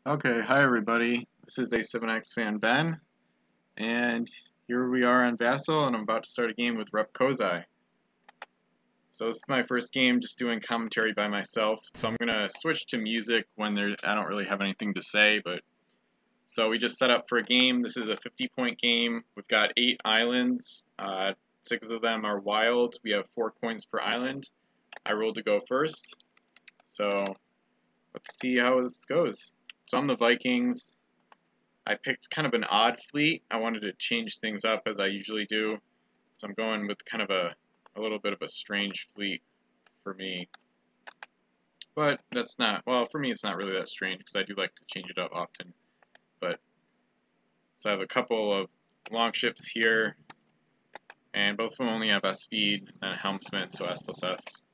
Okay, hi everybody. This is A7X fan Ben, and here we are on VASSAL, and I'm about to start a game with repkosai. So this is my first game, just doing commentary by myself. So I'm gonna switch to music when I don't really have anything to say. But so we just set up for a game. This is a 50-point game. We've got 8 islands. 6 of them are wild. We have 4 coins per island. I rolled to go first. So let's see how this goes. So I'm the Vikings. I picked kind of an odd fleet. I wanted to change things up as I usually do. So I'm going with kind of a little bit of a strange fleet for me. But that's not, well, for me it's not really that strange because I do like to change it up often. But so I have a couple of long ships here, and both of them only have S speed and a helmsman, so S+S.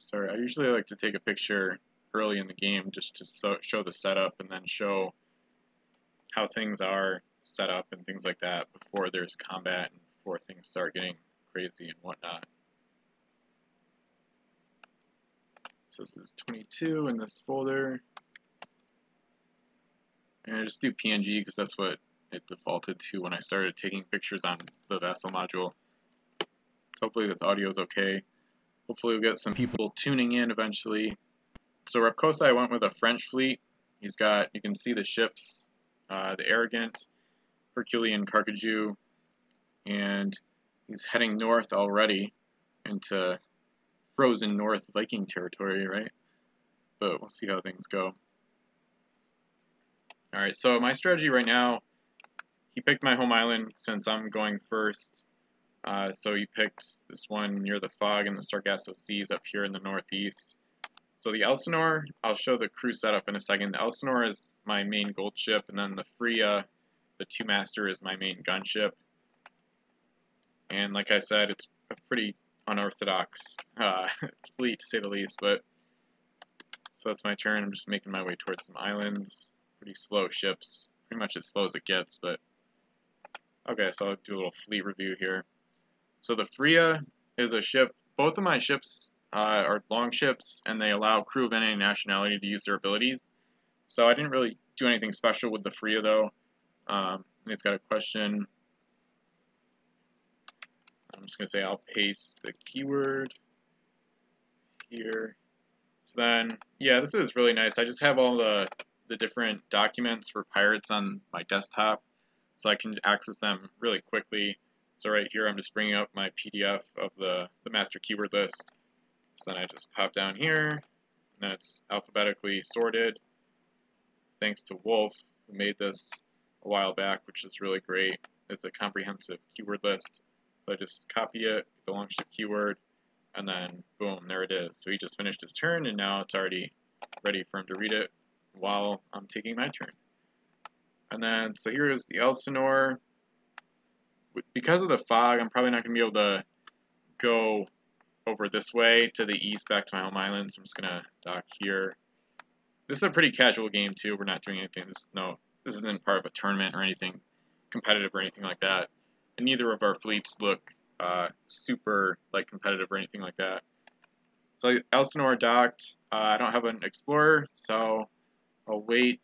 Sorry, I usually like to take a picture early in the game just to show the setup and then show how things are set up and things like that before there's combat and before things start getting crazy and whatnot. So this is 22 in this folder. And I just do PNG because that's what it defaulted to when I started taking pictures on the VASSAL module. Hopefully this audio is okay. Hopefully we'll get some people tuning in eventually. So repkosai went with a French fleet. He's got, you can see the ships, the Arrogant, Herculean Carcajou, and he's heading north already into frozen north Viking territory, right? But we'll see how things go. Alright, so my strategy right now, he picked my home island since I'm going first. So he picked this one near the fog and the Sargasso Seas up here in the northeast. So the Elsinore, I'll show the crew setup in a second. The Elsinore is my main gold ship, and then the Freya, the 2-master, is my main gunship. And like I said, it's a pretty unorthodox fleet, to say the least. But so that's my turn. I'm just making my way towards some islands. Pretty slow ships, pretty much as slow as it gets. But okay, so I'll do a little fleet review here. So the Freya is a ship. Both of my ships are long ships, and they allow crew of any nationality to use their abilities. So I didn't really do anything special with the Freya, though. It's got a question. I'm just going to say I'll paste the keyword here. So then, yeah, this is really nice. I just have all the different documents for pirates on my desktop, so I can access them really quickly. So right here, I'm just bringing up my PDF of the master keyword list. So then I just pop down here, and then it's alphabetically sorted. Thanks to Wolf, who made this a while back, which is really great. It's a comprehensive keyword list. So I just copy it, the long ship keyword, and then boom, there it is. So he just finished his turn, and now it's already ready for him to read it while I'm taking my turn. And then, so here is the Elsinore. Because of the fog, I'm probably not going to be able to go over this way to the east back to my home island, so I'm just going to dock here. This is a pretty casual game, too. We're not doing anything. This isn't part of a tournament or anything competitive or anything like that. And neither of our fleets look super competitive or anything like that. So Elsinore docked. I don't have an explorer, so I'll wait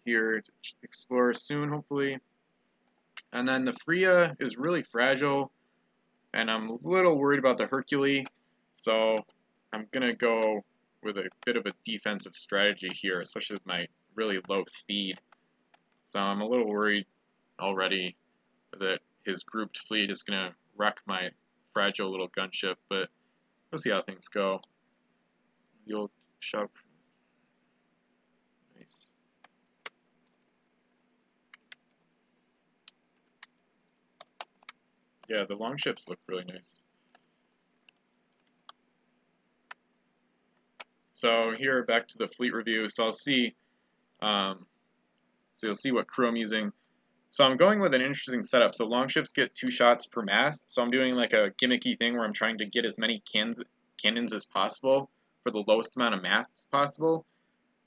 here to explore soon, hopefully. And then the Freya is really fragile, and I'm a little worried about the Hercule, so I'm going to go with a bit of a defensive strategy here, especially with my really low speed. So I'm a little worried already that his grouped fleet is going to wreck my fragile little gunship, but we'll see how things go. The old shop. Nice. Yeah, the long ships look really nice. So here, back to the fleet review. So I'll see, so you'll see what crew I'm using. So I'm going with an interesting setup. So long ships get 2 shots per mast. So I'm doing like a gimmicky thing where I'm trying to get as many cannons as possible for the lowest amount of masts possible.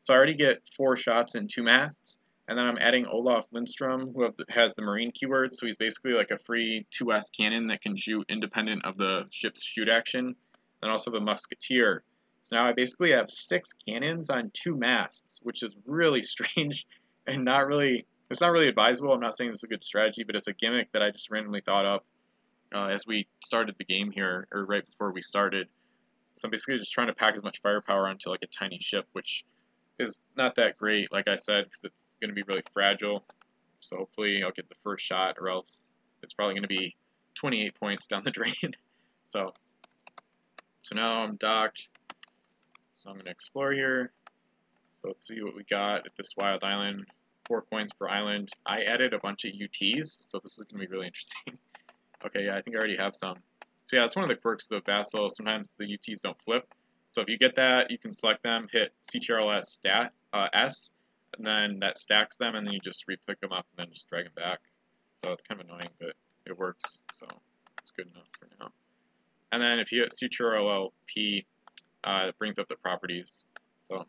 So I already get 4 shots in 2 masts. And then I'm adding Olaf Lindstrom, who has the Marine keyword, so he's basically like a free 2S cannon that can shoot independent of the ship's shoot action. And also the Musketeer. So now I basically have 6 cannons on 2 masts, which is really strange and it's not really advisable. I'm not saying this is a good strategy, but it's a gimmick that I just randomly thought up as we started the game here, or right before we started. So I'm basically just trying to pack as much firepower onto like a tiny ship, which is not that great, like I said, because it's going to be really fragile. So hopefully I'll get the first shot, or else it's probably going to be 28 points down the drain. So now I'm docked. So I'm going to explore here. So let's see what we got at this wild island. 4 coins per island. I added a bunch of UTs, so this is going to be really interesting. Okay, yeah, I think I already have some. So yeah, that's one of the quirks of VASSAL. Sometimes the UTs don't flip. So if you get that, you can select them, hit CTRL stat S, and then that stacks them, and then you just repick them up and then just drag them back. So it's kind of annoying, but it works. So it's good enough for now. And then if you hit CTRL P, it brings up the properties. So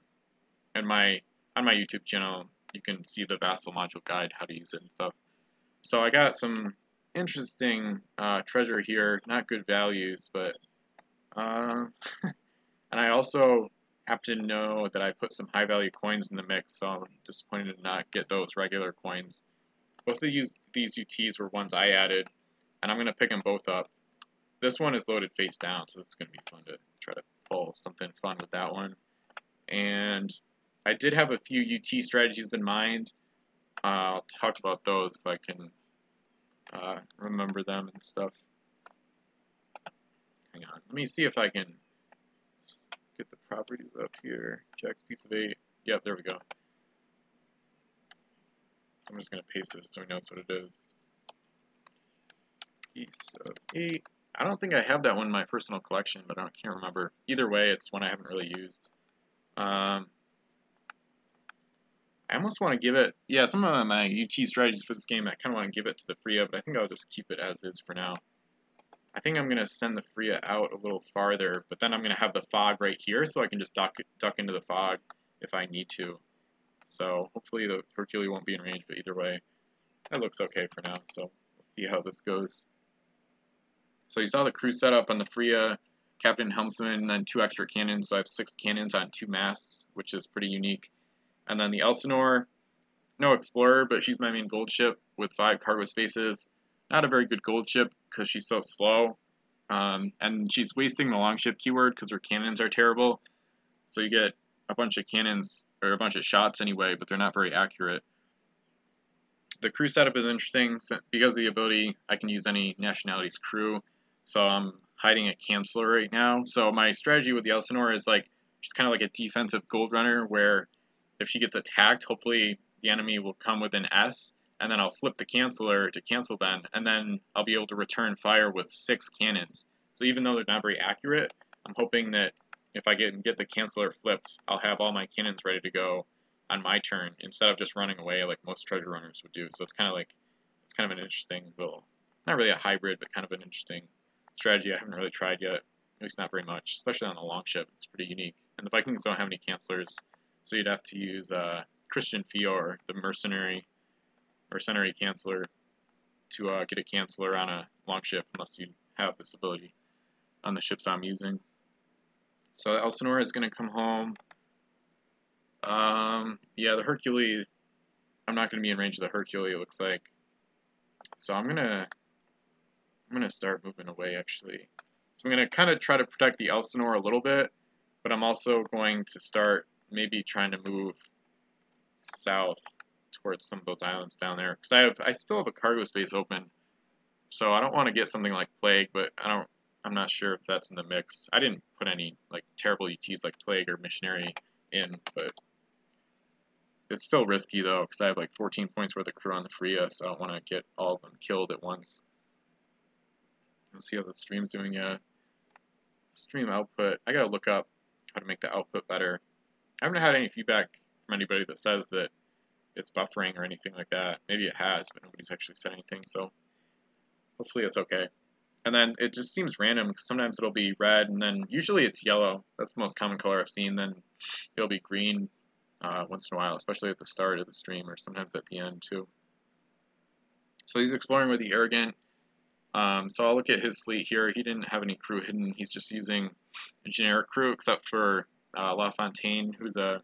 on my YouTube channel, you can see the VASSAL module guide, how to use it and stuff. So I got some interesting treasure here, not good values, but and I also happen to know that I put some high value coins in the mix, so I'm disappointed to not get those regular coins. Both of these UTs were ones I added, and I'm going to pick them both up. This one is loaded face down, so this is going to be fun to try to pull something fun with that one. And I did have a few UT strategies in mind. I'll talk about those if I can remember them and stuff. Hang on, let me see if I can get the properties up here. Jack's piece of 8. Yep, there we go. So I'm just going to paste this so he knows what it is. Piece of 8. I don't think I have that one in my personal collection, but I can't remember. Either way, it's one I haven't really used. I almost want to give it, yeah, some of my UT strategies for this game, I kind of want to give it to the Freya, but I think I'll just keep it as is for now. I think I'm going to send the Freya out a little farther, but then I'm going to have the fog right here, so I can just duck into the fog if I need to. So hopefully the Hercule won't be in range, but either way, that looks okay for now, so we'll see how this goes. So you saw the crew setup on the Freya, Captain, Helmsman, and then 2 extra cannons, so I have 6 cannons on 2 masts, which is pretty unique. And then the Elsinore, no explorer, but she's my main gold ship with 5 cargo spaces. Not a very good gold ship because she's so slow. And she's wasting the longship keyword because her cannons are terrible. So you get a bunch of cannons, or a bunch of shots anyway, but they're not very accurate. The crew setup is interesting because of the ability I can use any nationality's crew. So I'm hiding a canceller right now. So my strategy with the Elsinore is like she's kind of like a defensive gold runner where if she gets attacked, hopefully the enemy will come with an S, and then I'll flip the canceller to cancel them, and then I'll be able to return fire with 6 cannons. So even though they're not very accurate, I'm hoping that if I get the canceller flipped, I'll have all my cannons ready to go on my turn instead of just running away like most treasure runners would do. So it's kind of an interesting little, not really a hybrid, but kind of an interesting strategy I haven't really tried yet, at least not very much, especially on a long ship. It's pretty unique. And the Vikings don't have any cancellers, so you'd have to use Christian Fior, the mercenary canceller, to get a canceller on a long ship, unless you have this ability on the ships I'm using. So Elsinore is going to come home. Yeah, the Hercule, I'm not going to be in range of the Hercule, it looks like. So I'm gonna start moving away, actually. So I'm going to kind of try to protect the Elsinore a little bit, but I'm also going to start maybe trying to move south towards some of those islands down there, because I still have a cargo space open, so I don't want to get something like Plague, but I'm not sure if that's in the mix. I didn't put any like terrible UTs like Plague or Missionary in, but it's still risky though, because I have like 14 points worth of crew on the Freya, so I don't want to get all of them killed at once. Let's see how the stream's doing. Yeah, stream output. I gotta look up how to make the output better. I haven't had any feedback from anybody that says that it's buffering or anything like that. Maybe it has, but nobody's actually said anything, so hopefully it's okay. And then it just seems random, because sometimes it'll be red, and then usually it's yellow. That's the most common color I've seen. Then it'll be green once in a while, especially at the start of the stream or sometimes at the end too. So he's exploring with the Arrogant. So I'll look at his fleet here. He didn't have any crew hidden. He's just using a generic crew except for La Fontaine, who's a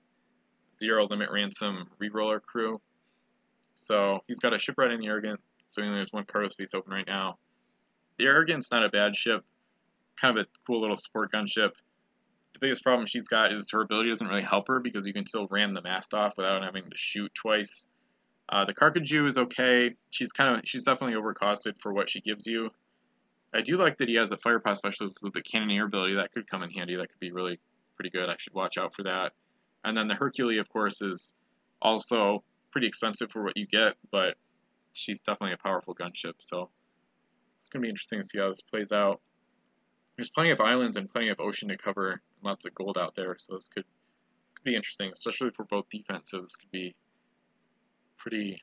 0 limit ransom reroller crew. So he's got a shipwright in the Arrogant, so he only has 1 cargo space open right now. The Arrogant's not a bad ship, kind of a cool little sport gun ship. The biggest problem she's got is her ability doesn't really help her because you can still ram the mast off without having to shoot twice. The Carcajou is okay. She's definitely overcosted for what she gives you. I do like that he has a firepower specialist with the cannoneer ability. That could come in handy. That could be really pretty good. I should watch out for that. And then the Hercule, of course, is also pretty expensive for what you get, but she's definitely a powerful gunship. So it's going to be interesting to see how this plays out. There's plenty of islands and plenty of ocean to cover, and lots of gold out there, so this could be interesting, especially for both defensive. This could be pretty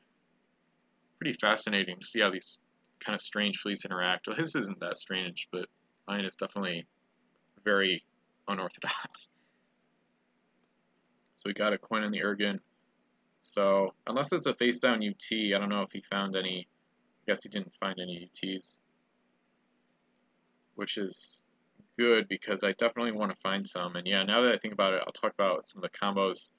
fascinating to see how these kind of strange fleets interact. Well, his isn't that strange, but mine is definitely very unorthodox. So we got a coin on the Arrogant. So unless it's a face down UT, I don't know if he found any. I guess he didn't find any UTs, which is good because I definitely want to find some. And yeah, now that I think about it, I'll talk about some of the combos.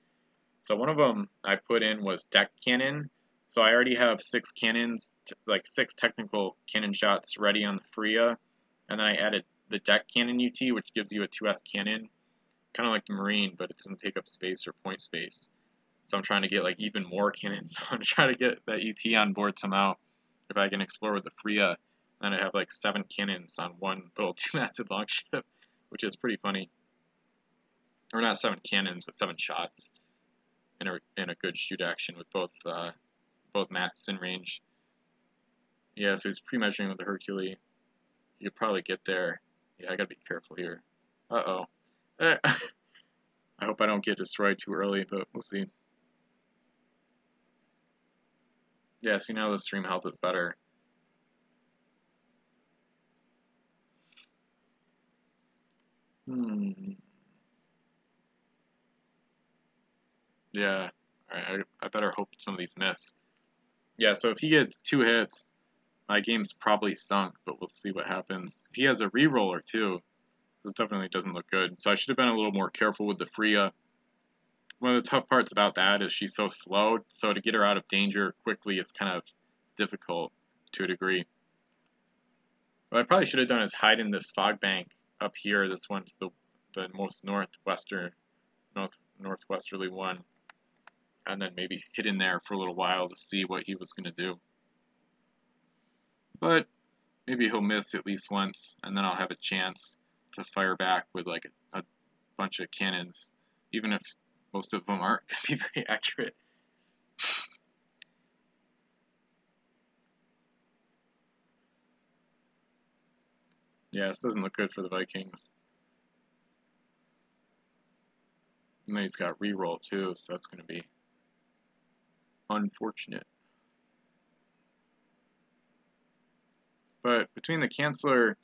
So one of them I put in was deck cannon. So I already have 6 cannons, like 6 technical cannon shots ready on the Freya, and then I added the deck cannon UT, which gives you a 2S cannon, kind of like the Marine, but it doesn't take up space or point space. So I'm trying to get like even more cannons. So I'm trying to get that UT on board somehow. If I can explore with the Freya, then I have like 7 cannons on one little 2-masted longship, which is pretty funny. Or not 7 cannons, but 7 shots in a good shoot action with both masts in range. Yeah, so he's pre-measuring with the Hercule. You could probably get there. Yeah, I gotta be careful here. Uh-oh. I hope I don't get destroyed too early, but we'll see. Yeah, see now the stream health is better. Yeah, alright, I better hope some of these miss. Yeah, so if he gets 2 hits, my game's probably sunk, but we'll see what happens. If he has a reroller too, this definitely doesn't look good. So I should have been a little more careful with the Freya. One of the tough parts about that is she's so slow, so to get her out of danger quickly, it's kind of difficult to a degree. What I probably should have done is hide in this fog bank up here. This one's the most northwesterly one, and then maybe hid in there for a little while to see what he was going to do. But maybe he'll miss at least once, and then I'll have a chance to fire back with like a bunch of cannons, even if most of them aren't going to be very accurate. Yeah, this doesn't look good for the Vikings. And then he's got reroll too, so that's going to be unfortunate. But between the Chancellor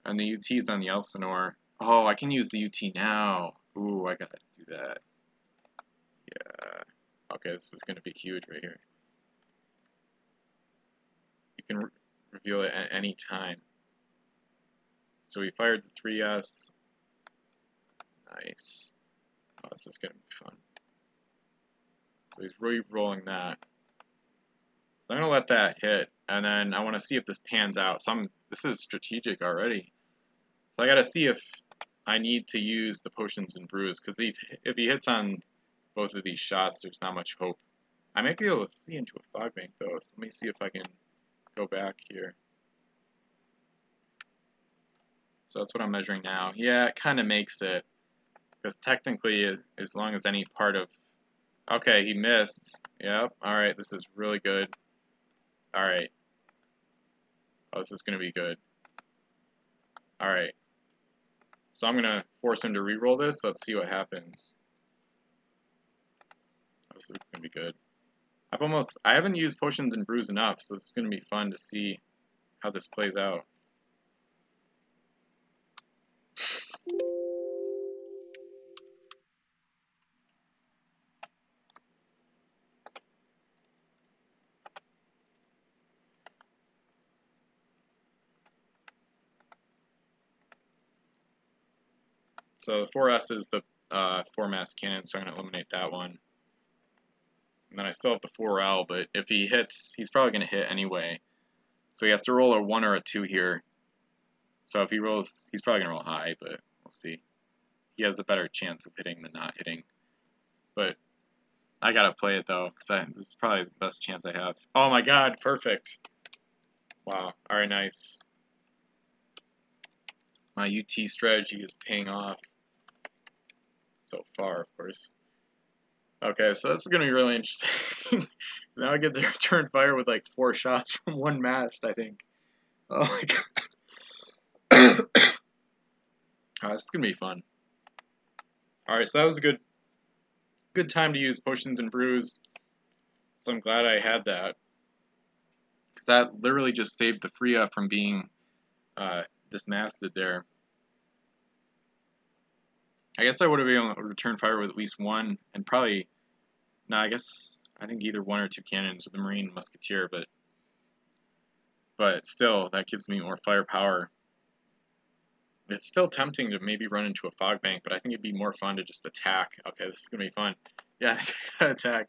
and the UTs on the Elsinore, oh, I can use the UT now. Ooh, I gotta do that. Yeah. Okay, this is going to be huge right here. You can reveal it at any time. So we fired the 3S. Nice. Oh, this is going to be fun. So he's re-rolling that. So I'm going to let that hit, and then I want to see if this pans out. So this is strategic already. So I got to see if I need to use the potions and brews, because if he hits on both of these shots, there's not much hope. I might be able to flee into a fog bank, though, so let me see if I can go back here. So that's what I'm measuring now. Yeah, it kind of makes it, because technically, as long as any part of... Okay, he missed. Yep, alright, this is really good. Alright. Oh, this is going to be good. Alright. So I'm going to force him to reroll this. Let's see what happens. This is going to be good. I haven't used potions and brews enough, so this is going to be fun to see how this plays out. So the 4S is the 4-mast cannon, so I'm going to eliminate that one. And then I still have the 4L, but if he hits, he's probably going to hit anyway. So he has to roll a 1 or a 2 here. So if he rolls, he's probably going to roll high, but we'll see. He has a better chance of hitting than not hitting. But I got to play it, though, because this is probably the best chance I have. Oh my god, perfect. Wow, alright, nice. My UT strategy is paying off. So far, of course. Okay, so this is going to be really interesting. Now I get to return fire with like 4 shots from 1 mast, I think. Oh my god. This is going to be fun. Alright, so that was a good time to use potions and brews. So I'm glad I had that. Because that literally just saved the Freya from being dismasted there. I guess I would have been able to return fire with at least 1, and probably, I think either 1 or 2 cannons with the Marine Musketeer, but still, that gives me more firepower. It's still tempting to maybe run into a fog bank, but I think it'd be more fun to just attack. Okay, this is going to be fun. Yeah, I think I gotta attack.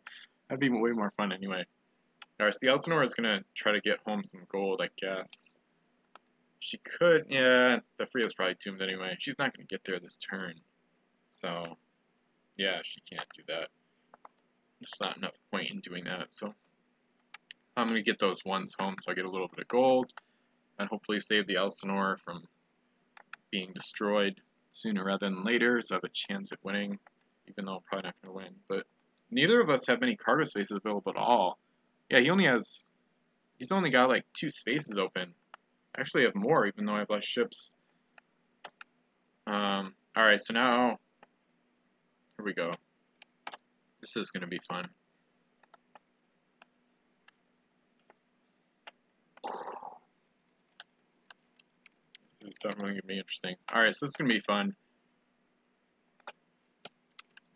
That'd be way more fun anyway. Alright, so the Elsinore is going to try to get home some gold, I guess. She could, yeah, the Freya's probably doomed anyway. She's not going to get there this turn. So, yeah, she can't do that. There's not enough point in doing that, so I'm going to get those 1s home so I get a little bit of gold, and hopefully save the Elsinore from being destroyed sooner rather than later, so I have a chance at winning, even though I'm probably not going to win. But neither of us have any cargo spaces available at all. Yeah, he's only got like 2 spaces open. I actually have more, even though I have less ships. Alright, so now, here we go. This is going to be fun. This is definitely going to be interesting. Alright, so this is going to be fun.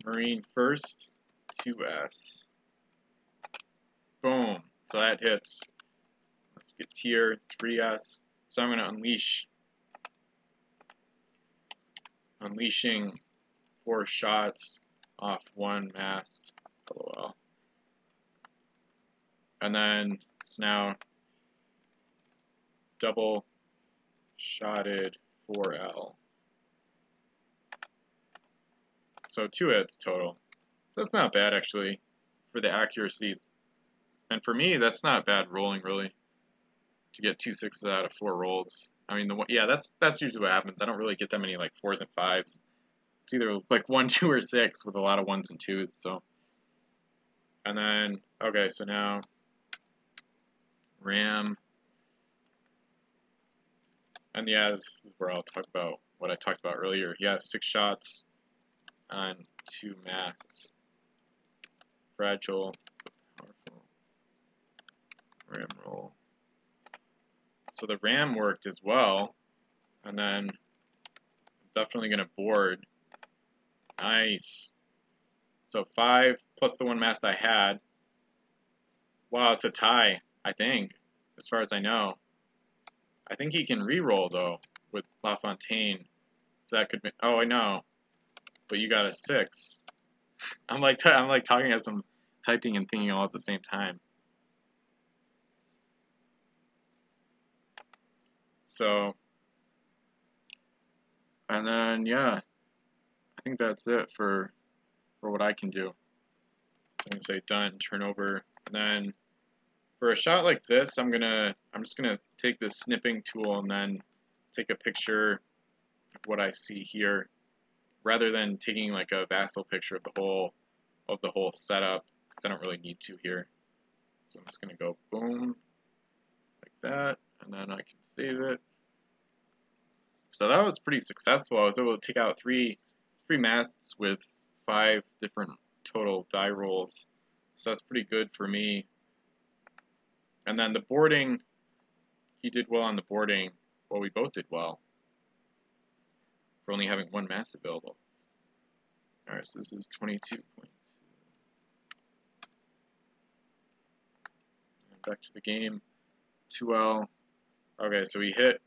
Marine first, 2S. Boom. So that hits. Let's get tier 3S. So I'm going to unleashing 4 shots off 1 mast. LOL. And then it's now double shotted 4L. So 2 hits total. So that's not bad actually for the accuracies. And for me, that's not bad rolling really. To get 2 6s out of 4 rolls. I mean, yeah, that's usually what happens. I don't really get that many like 4s and 5s. It's either like 1, 2, or 6 with a lot of 1s and 2s. So, and then okay, so now ram, and yeah, this is where I'll talk about what I talked about earlier. He has 6 shots on 2 masts. Fragile, powerful. Ram roll. So the ram worked as well, and then I'm definitely going to board. Nice. So 5 plus the 1 mast I had. Wow, it's a tie, I think, as far as I know. I think he can re-roll, though, with La Fontaine. So that could be... Oh, I know. But you got a 6. I'm like talking as I'm typing and thinking all at the same time. So, and then, yeah, I think that's it for what I can do. I'm going to say done, turn over, and then for a shot like this, I'm just gonna take the snipping tool and then take a picture of what I see here, rather than taking like a VASSAL picture of the whole setup, because I don't really need to here. So I'm just gonna go boom, like that, and then I can save it. So that was pretty successful. I was able to take out three masts with 5 different total die rolls. So that's pretty good for me. And then the boarding, he did well on the boarding. Well, we both did well for only having 1 mast available. Alright, so this is 22. Back to the game. 2L. Okay, so he hit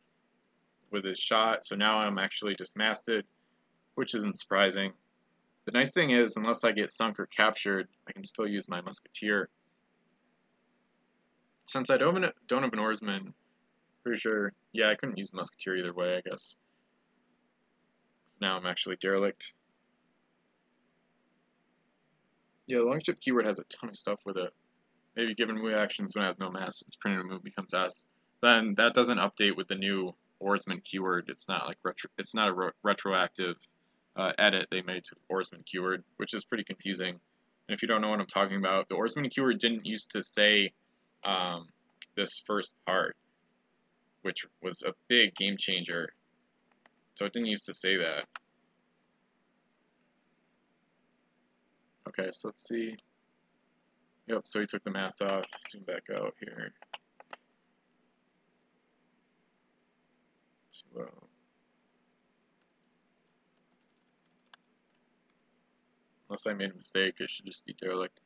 with his shot, so now I'm actually dismasted. which isn't surprising. The nice thing is, unless I get sunk or captured, I can still use my musketeer. Since I don't have an oarsman, pretty sure, yeah, I couldn't use the musketeer either way, I guess. Now I'm actually derelict. Yeah, the longship keyword has a ton of stuff with it. Maybe given move actions when I have no mass, its printed move becomes S. Then that doesn't update with the new oarsman keyword. It's not like it's not a retroactive edit they made to the oarsman keyword, which is pretty confusing. And if you don't know what I'm talking about, the oarsman keyword didn't used to say this first part, which was a big game changer. So it didn't used to say that. Okay, so let's see. Yep, so he took the mask off. Zoom back out here. Unless I made a mistake, it should just be derelict.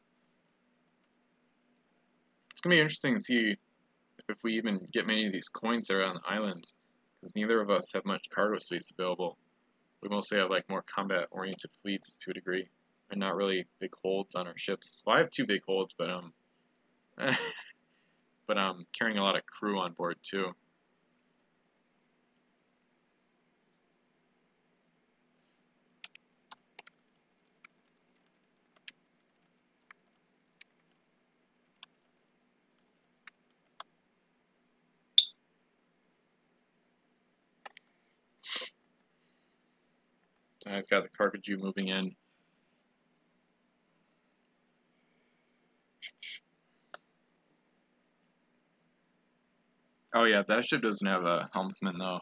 It's going to be interesting to see if we even get many of these coins that are on the islands, because neither of us have much cargo space available. We mostly have like more combat-oriented fleets to a degree, and not really big holds on our ships. Well, I have 2 big holds, but but I'm carrying a lot of crew on board too. I just got the Carcajou moving in. Oh yeah, that ship doesn't have a helmsman though.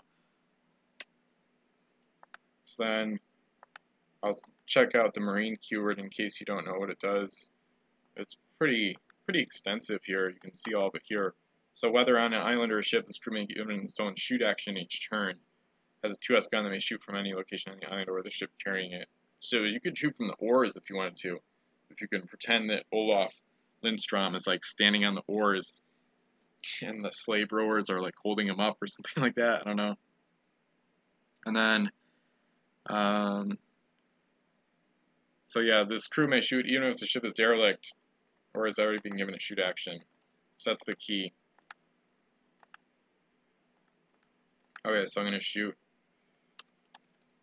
So then I'll check out the marine keyword in case you don't know what it does. It's pretty extensive here. You can see all of it here. So whether on an island or a ship, this crew may be given its own shoot action each turn. Has a 2S gun that may shoot from any location on the island or the ship carrying it. So you could shoot from the oars if you wanted to. If you can pretend that Olaf Lindstrom is like standing on the oars and the slave rowers are like holding him up or something like that. I don't know. And then, so yeah, this crew may shoot even if the ship is derelict or has already been given a shoot action. So that's the key. Okay, so I'm going to shoot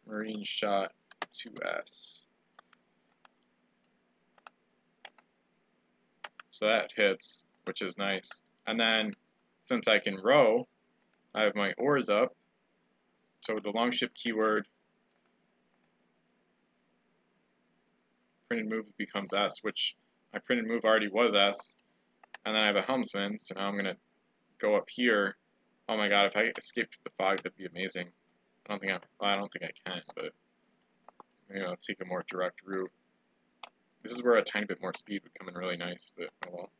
Marine Shot 2S. So that hits, which is nice. And then, since I can row, I have my oars up. So with the longship keyword, printed move becomes S, which my printed move already was S. And then I have a helmsman, so now I'm going to go up here. Oh my god, if I escaped the fog, that'd be amazing. I don't think I can, but maybe I'll take a more direct route. This is where a tiny bit more speed would come in really nice, but oh well.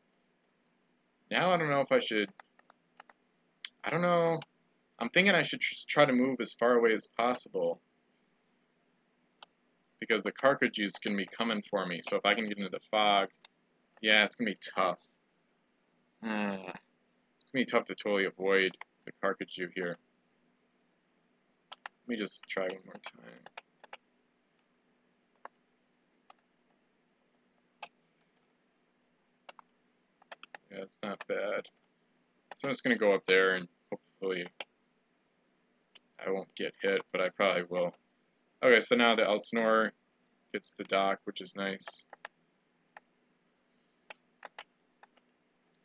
Now I don't know if I should... I don't know. I'm thinking I should try to move as far away as possible, because the Carcajou is going to be coming for me. So if I can get into the fog, yeah, it's going to be tough. It's going to be tough to totally avoid the Carcajou here. Let me just try one more time. Yeah, it's not bad. So I'm just going to go up there and hopefully I won't get hit, but I probably will. Okay, so now the Elsinore gets to dock, which is nice.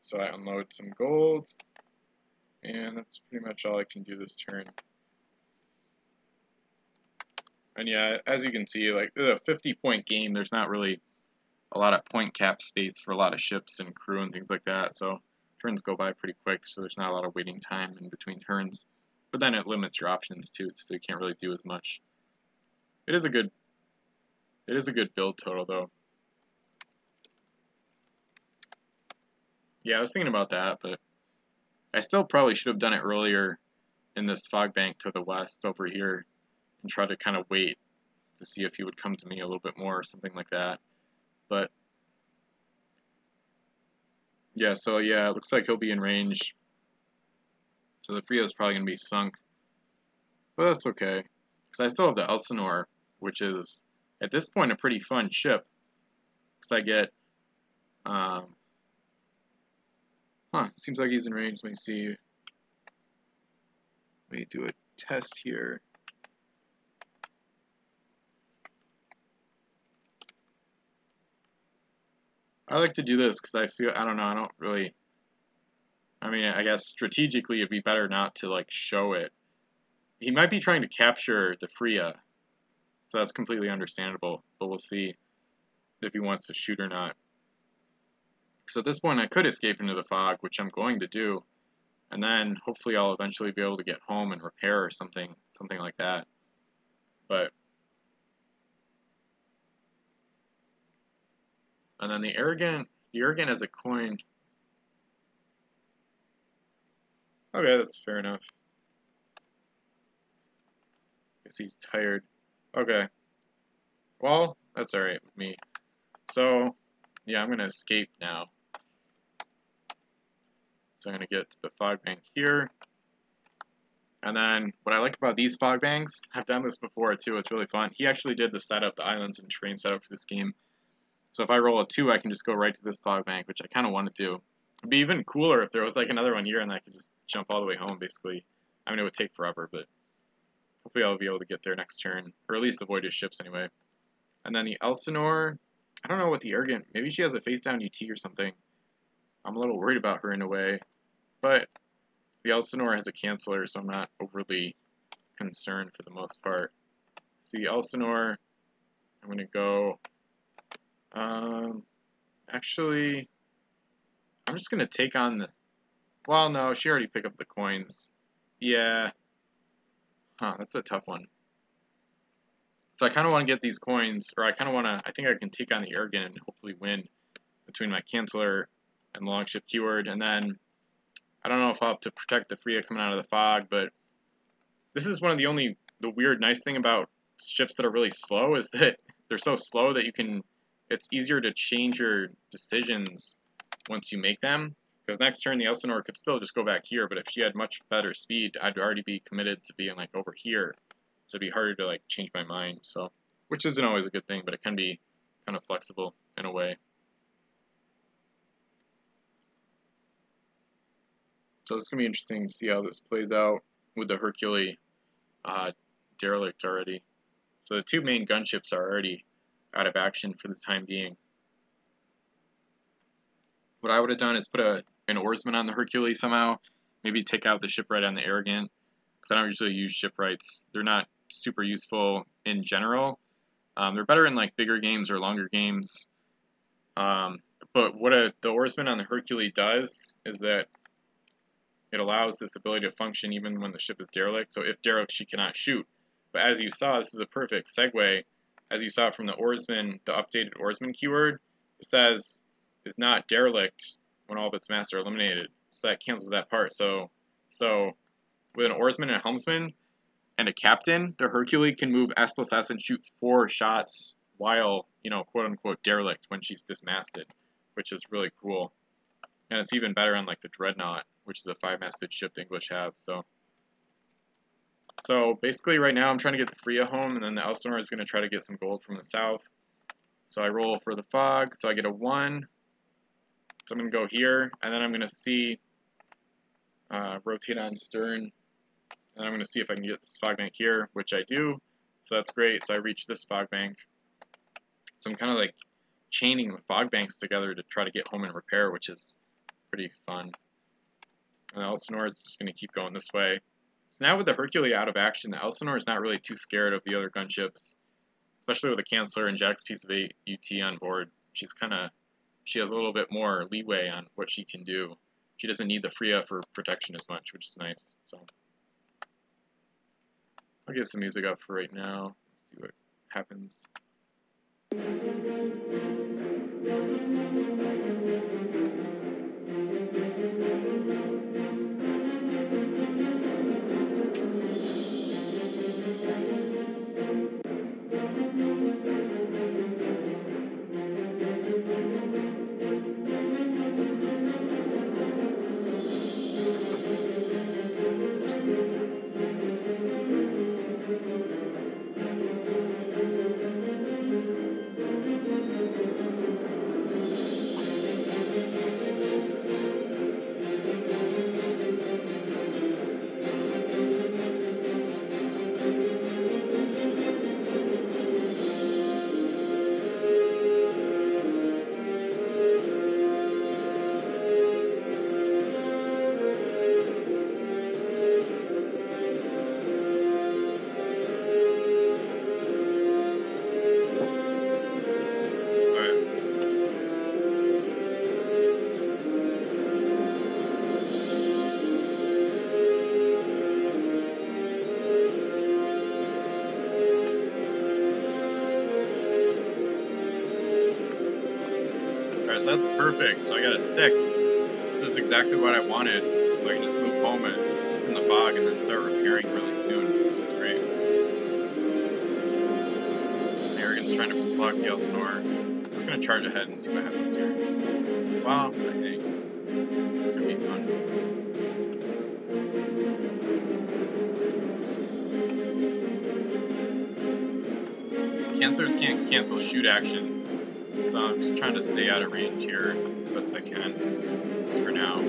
So I unload some gold, and that's pretty much all I can do this turn. And yeah, as you can see, like the 50-point game, there's not really a lot of point cap space for a lot of ships and crew and things like that, so turns go by pretty quick, so there's not a lot of waiting time in between turns. But then it limits your options too, so you can't really do as much. It is a good build total though. Yeah, I was thinking about that, but I still probably should have done it earlier in this fog bank to the west over here and try to kind of wait to see if he would come to me a little bit more or something like that. But yeah, so yeah, it looks like he'll be in range. So the Frio is probably going to be sunk. But that's okay, because I still have the Elsinore which is at this point a pretty fun ship, because I get seems like he's in range. Let me see. Let me do a test here. I like to do this because I feel, I don't know, I don't really, I mean, I guess strategically it'd be better not to like show it. He might be trying to capture the Freya, so that's completely understandable, but we'll see if he wants to shoot or not. So at this point I could escape into the fog, which I'm going to do, and then hopefully I'll eventually be able to get home and repair or something like that. But and then the arrogant has a coin. Okay, that's fair enough. Guess he's tired. Okay. Well, that's alright with me. So, yeah, I'm gonna escape now. So I'm gonna get to the fog bank here. And then what I like about these fog banks, I've done this before too, it's really fun. He actually did the setup, the islands and terrain setup for this game. So if I roll a 2, I can just go right to this fog bank, which I kind of want to do. It'd be even cooler if there was like another one here and I could just jump all the way home, basically. I mean, it would take forever, but hopefully I'll be able to get there next turn, or at least avoid his ships anyway. And then the Elsinore, I don't know what the arrogant, maybe she has a face down UT or something. I'm a little worried about her in a way, but the Elsinore has a canceller, so I'm not overly concerned for the most part. So the Elsinore, I'm going to go, actually, I'm just going to take on the, well, no, she already picked up the coins. Yeah, that's a tough one. So I kind of want to get these coins, or I kind of want to, I think I can take on the arrogant and hopefully win between my canceller and the longship keyword, and then I don't know if I'll have to protect the Freya coming out of the fog, but this is one of the weird nice thing about ships that are really slow is that they're so slow that it's easier to change your decisions once you make them, because next turn the Elsinore could still just go back here, but if she had much better speed, I'd already be committed to being like over here, so it'd be harder to like change my mind, so, which isn't always a good thing, but it can be kind of flexible in a way. So it's going to be interesting to see how this plays out with the Hercule derelict already. So the 2 main gunships are already out of action for the time being. What I would have done is put an oarsman on the Hercule somehow, maybe take out the shipwright on the arrogant, because I don't usually use shipwrights. They're not super useful in general. They're better in like bigger games or longer games. But what the oarsman on the Hercule does is that it allows this ability to function even when the ship is derelict. So if derelict, she cannot shoot. But as you saw, this is a perfect segue. As you saw from the oarsman, the updated oarsman keyword, it says is not derelict when all of its masts are eliminated. So that cancels that part. So with an oarsman and a helmsman and a captain, the Hercule can move S+S and shoot 4 shots while, you know, quote unquote derelict when she's dismasted, which is really cool. And it's even better on like the Dreadnought, which is a 5-masted ship the English have. So basically right now I'm trying to get the Freya home, and then the Elsinore is going to try to get some gold from the south. So I roll for the fog, so I get a 1. So I'm going to go here, and then I'm going to see, rotate on stern, and I'm going to see if I can get this fog bank here, which I do. So that's great. So I reach this fog bank. So I'm kind of like chaining the fog banks together to try to get home and repair, which is pretty fun. And the Elsinore is just going to keep going this way. So now with the Hercule out of action, the Elsinore is not really too scared of the other gunships, especially with the Canceller and Jack's piece of 8 UT on board. She has a little bit more leeway on what she can do. She doesn't need the Freya for protection as much, which is nice. So I'll give some music up for right now. Let's see what happens. So that's perfect. So I got a 6. This is exactly what I wanted. So I can just move home from the fog and then start repairing really soon. This is great. Arrogant's trying to block the Elsinore. I'm just going to charge ahead and see what happens here. Wow, hey, this could be fun. Cancelers can't cancel shoot actions, so I'm just trying to stay out of range here as best I can, just for now.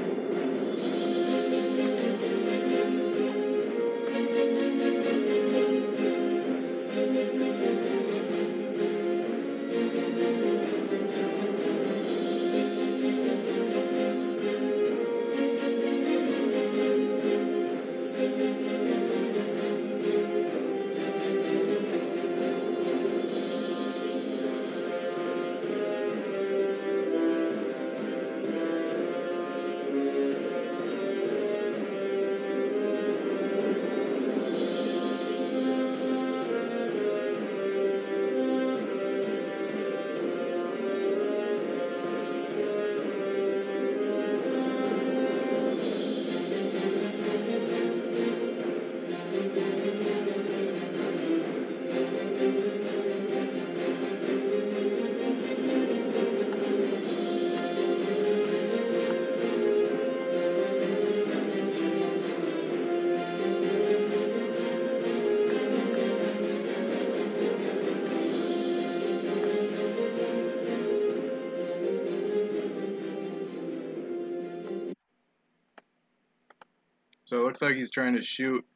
So it looks like he's trying to shoot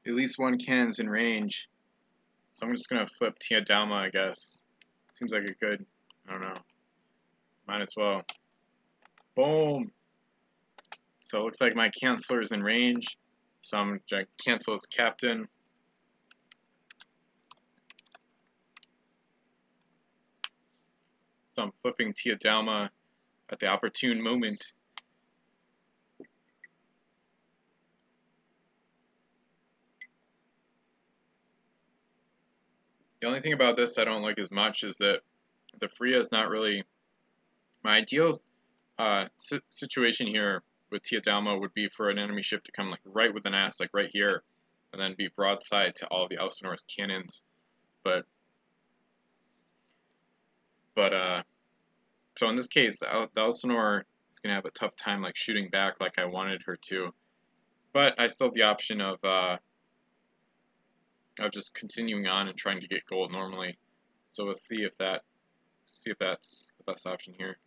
at least one cannons in range. So I'm just going to flip Tiadalma, I guess. Seems like a good, I don't know, might as well. Boom! So it looks like my canceler's in range. So I'm going to cancel his captain. So I'm flipping Tiadalma at the opportune moment. The only thing about this I don't like as much is that the Freya is not really my ideal situation here with Tiadalma would be for an enemy ship to come like right with an ass, like right here, and then be broadside to all of the Elsinore's cannons. But so in this case, the Elsinore is gonna have a tough time like shooting back like I wanted her to. But I still have the option of just continuing on and trying to get gold normally. So we'll see if that's the best option here.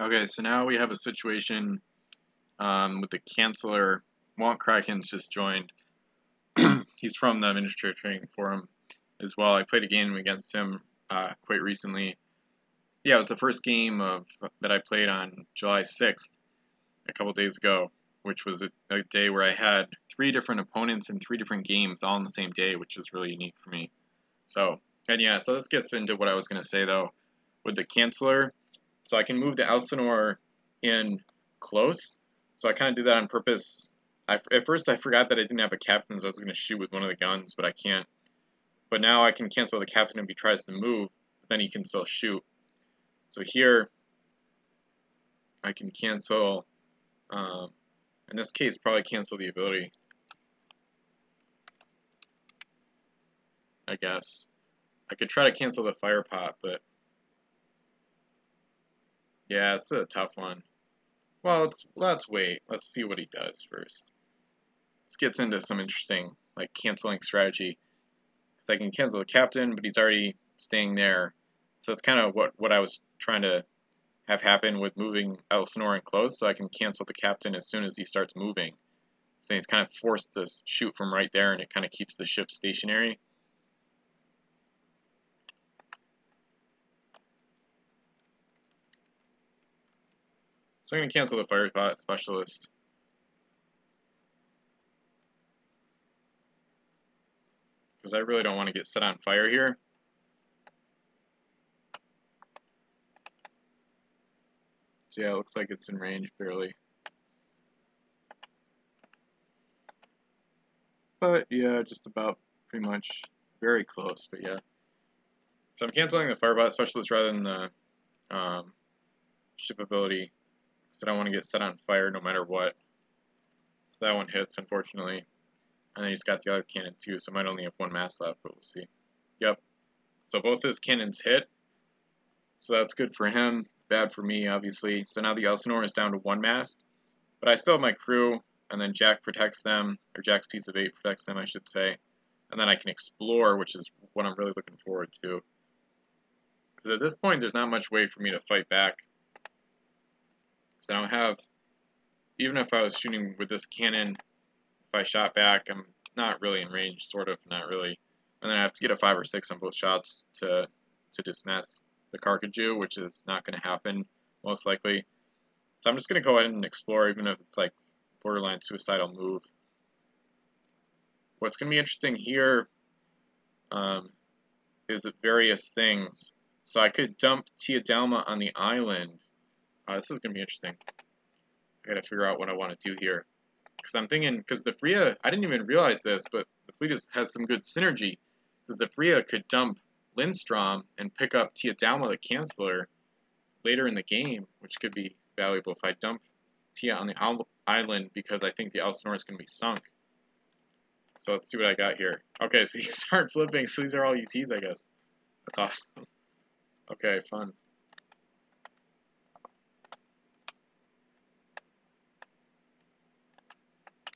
Okay, so now we have a situation with the canceller. Walt Kraken's just joined. He's from the Administrator Training Forum as well. I played a game against him quite recently. Yeah, it was the first game that I played on July 6th, a couple days ago, which was a day where I had 3 different opponents in 3 different games all on the same day, which is really unique for me. So, and yeah, so this gets into what I was going to say, though, with the canceller. So I can move the Elsinore in close. So I kind of did that on purpose. At first I forgot that I didn't have a captain, so I was going to shoot with one of the guns, but I can't. But now I can cancel the captain if he tries to move, but then he can still shoot. So here, I can cancel, in this case, probably cancel the ability, I guess. I could try to cancel the fire pot, but yeah, it's a tough one. Well, let's wait. Let's see what he does first. This gets into some interesting, like, canceling strategy. Because I can cancel the captain, but he's already staying there. So it's kind of what I was trying to have happen with moving Elsinore in close, so I can cancel the captain as soon as he starts moving. So he's kind of forced to shoot from right there, and it kind of keeps the ship stationary. So I'm going to cancel the fire pot specialist. Because I really don't want to get set on fire here. So yeah, it looks like it's in range barely. But yeah, just about pretty much very close, but yeah. So I'm canceling the firebot specialist rather than the ship ability, because I don't want to get set on fire no matter what. So that one hits, unfortunately. And then he's got the other cannon too, so I might only have 1 mast left, but we'll see. Yep. So both his cannons hit. So that's good for him, bad for me, obviously. So now the Elsinore is down to 1 mast. But I still have my crew, and then Jack protects them, or Jack's piece of 8 protects them, I should say. And then I can explore, which is what I'm really looking forward to. Because at this point, there's not much way for me to fight back. Because I don't have, even if I was shooting with this cannon, if I shot back, I'm not really in range, sort of, not really. And then I have to get a 5 or 6 on both shots to dismiss the Carcajou, which is not going to happen, most likely. So I'm just going to go ahead and explore, even if it's like borderline suicidal move. What's going to be interesting here is various things. So I could dump Tia Dalma on the island. This is going to be interesting. I got to figure out what I want to do here. Because I'm thinking, because the Freya, I didn't even realize this, but the fleet has some good synergy. Because the Freya could dump Lindstrom and pick up Tia Dalma, the Chancellor, later in the game, which could be valuable if I dump Tia on the island, because I think the Elsinore is going to be sunk. So let's see what I got here. Okay, so you start flipping, so these are all UTs, I guess. That's awesome. Okay, fun.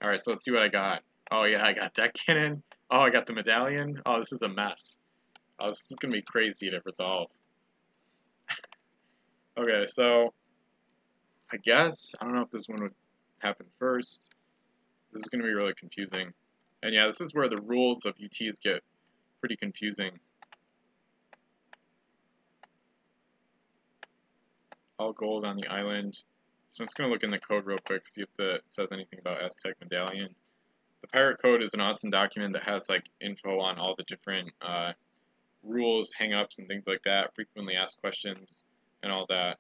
Alright, so let's see what I got. Oh yeah, I got deck cannon. Oh, I got the medallion. Oh, this is a mess. Oh, this is going to be crazy to resolve. Okay, so I guess, I don't know if this one would happen first. This is going to be really confusing. And yeah, this is where the rules of UTs get pretty confusing. All gold on the island. So I'm just going to look in the code real quick, see if it says anything about Aztec Medallion. The Pirate Code is an awesome document that has like info on all the different rules, hang-ups, and things like that, frequently asked questions, and all that,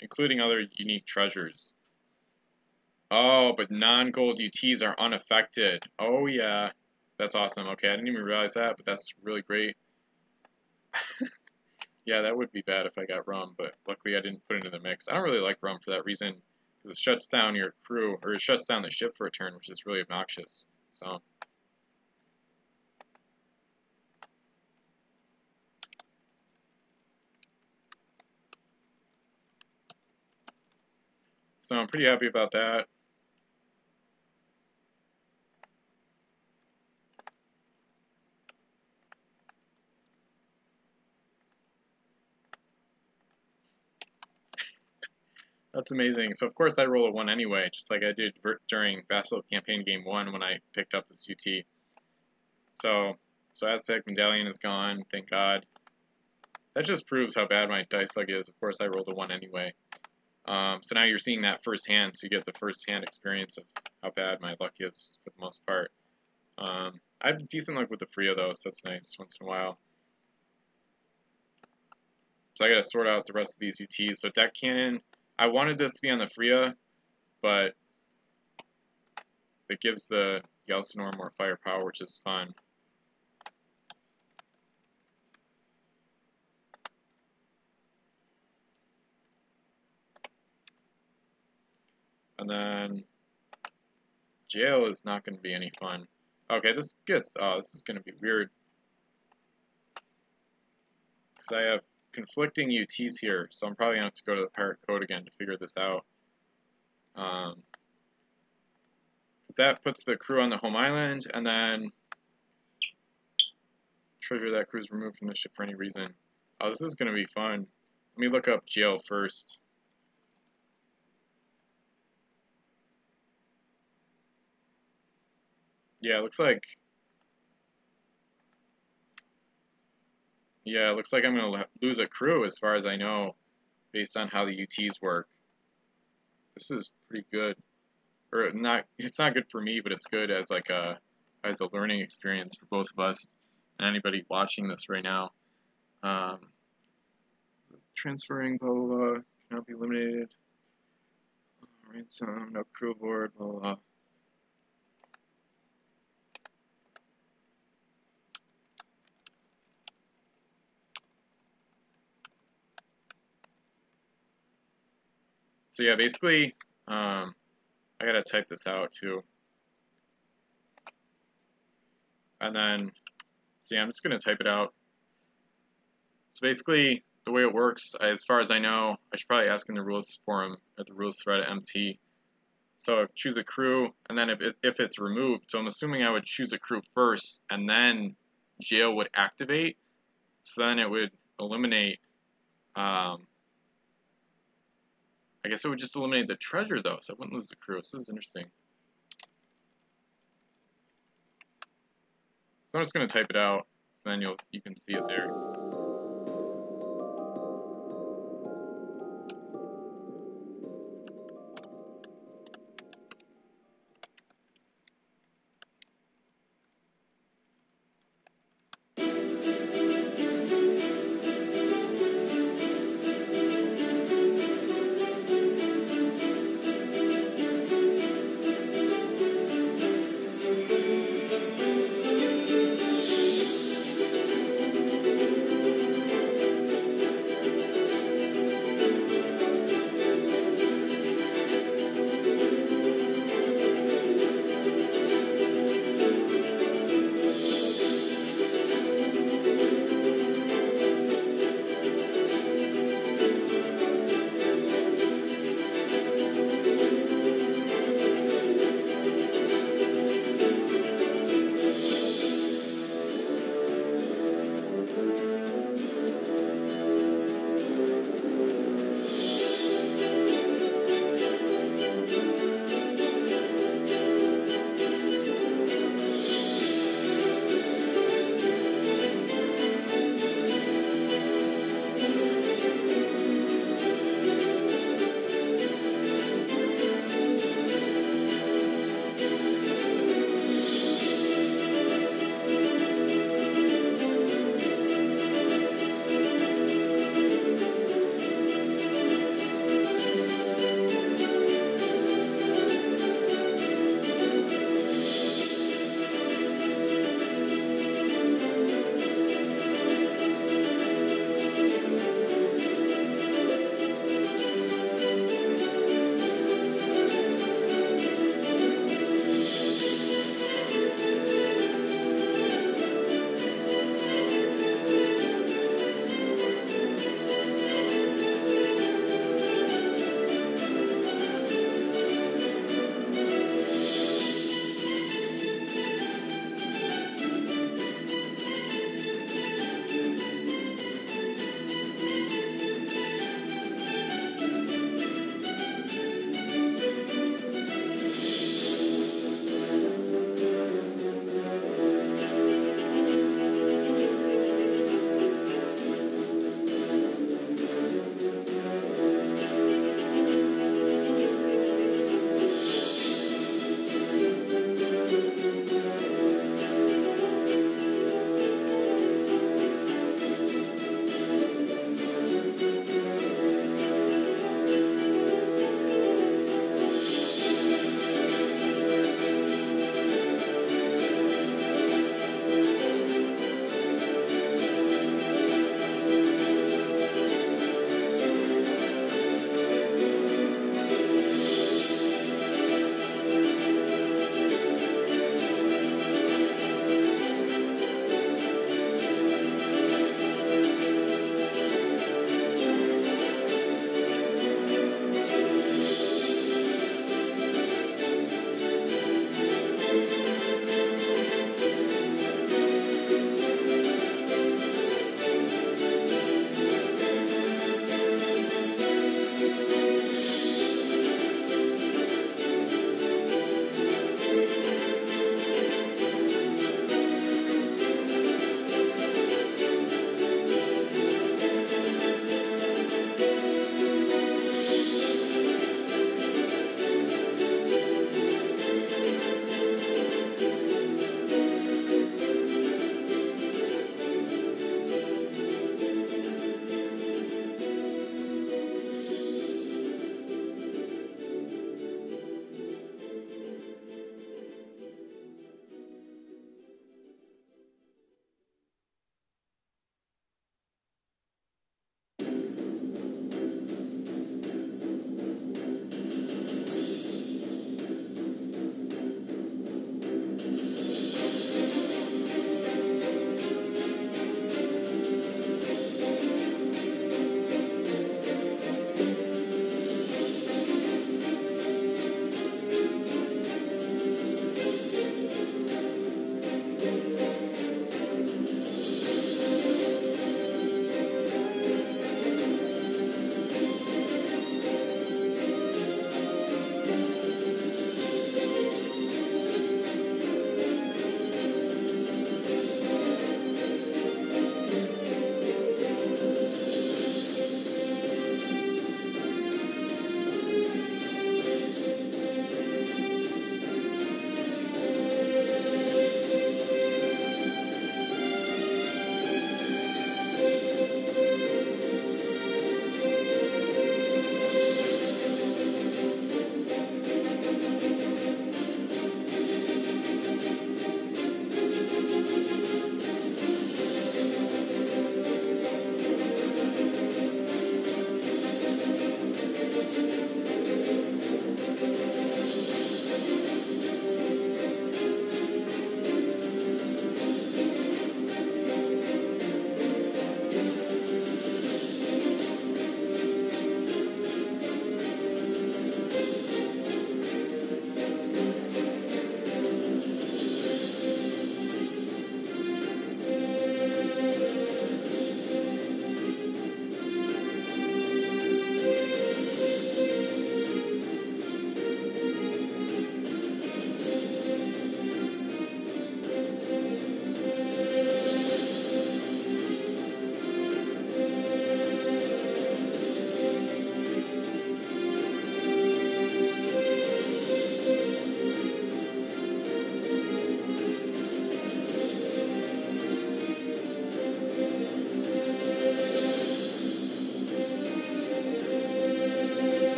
including other unique treasures. Oh, but non-gold UTs are unaffected. Oh yeah, that's awesome. Okay, I didn't even realize that, but that's really great. Yeah, that would be bad if I got rum, but luckily I didn't put it in the mix. I don't really like rum for that reason, because it shuts down your crew, or it shuts down the ship for a turn, which is really obnoxious. So I'm pretty happy about that. That's amazing. So of course I roll a 1 anyway, just like I did during VASSAL campaign game 1 when I picked up this UT. So Aztec Medallion is gone, thank God. That just proves how bad my dice luck is. Of course I rolled a 1 anyway. So now you're seeing that firsthand, so you get the first-hand experience of how bad my luck is for the most part. I have decent luck with the Frio though, so that's nice once in a while. So I gotta sort out the rest of these UTs. So deck cannon, I wanted this to be on the Fria, but it gives the Elsinore more firepower, which is fun. And then jail is not going to be any fun. Okay, this is going to be weird. Because I have conflicting UTs here, so I'm probably going to have to go to the Pirate Code again to figure this out. That puts the crew on the home island, and then treasure that crew is removed from the ship for any reason. Oh, this is going to be fun. Let me look up jail first. Yeah, it looks like I'm going to lose a crew as far as I know, based on how the UTs work. This is pretty good. Or not, it's not good for me, but it's good as like a learning experience for both of us and anybody watching this right now. Transferring, blah, blah, blah, cannot be eliminated. Ransom, no crew aboard, blah, blah, blah. So yeah, basically, I gotta type this out too. And then, see, I'm just gonna type it out. So basically, the way it works, as far as I know, I should probably ask in the rules forum at the rules thread at MT. So choose a crew, and then if it's removed, so I'm assuming I would choose a crew first, and then jail would activate. So then it would eliminate. I guess it would just eliminate the treasure though, so I wouldn't lose the crew. This is interesting. So I'm just gonna type it out, so then you can see it there.